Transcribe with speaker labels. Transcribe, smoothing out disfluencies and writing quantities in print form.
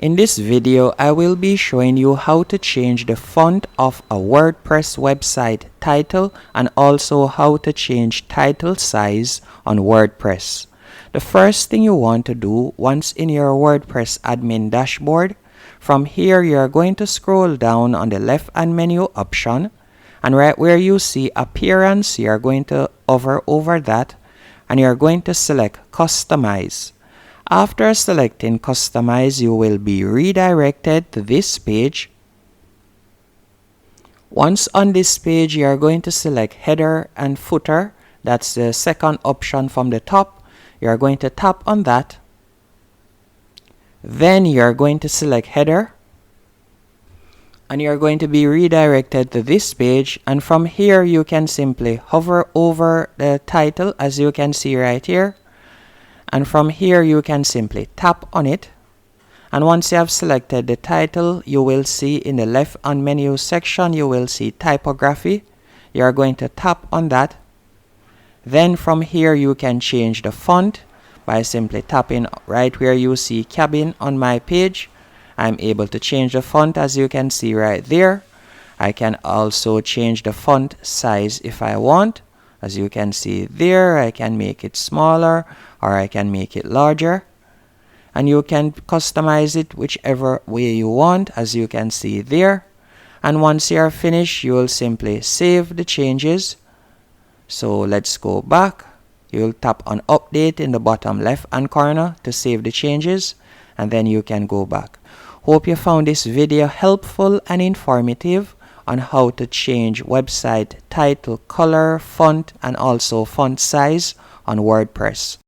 Speaker 1: In this video, I will be showing you how to change the font of a WordPress website title and also how to change title size on WordPress. The first thing you want to do once in your WordPress admin dashboard, from here you are going to scroll down on the left hand menu option, and right where you see appearance, you are going to hover over that and you are going to select customize. After selecting customize, you will be redirected to this page. Once on this page, you are going to select header and footer. That's the second option from the top. You are going to tap on that. Then you are going to select header. And you are going to be redirected to this page. And from here, you can simply hover over the title, as you can see right here. And from here you can simply tap on it, and once you have selected the title, you will see in the left hand menu section you will see typography. You are going to tap on that. Then from here you can change the font by simply tapping right where you see cabin on my page. I'm able to change the font, as you can see right there. I can also change the font size if I want. As you can see there, I can make it smaller or I can make it larger. And you can customize it whichever way you want, as you can see there. And once you are finished, you will simply save the changes. So let's go back. You'll tap on update in the bottom left hand corner to save the changes, and then you can go back. Hope you found this video helpful and informative on how to change website title color, font, and also font size on WordPress.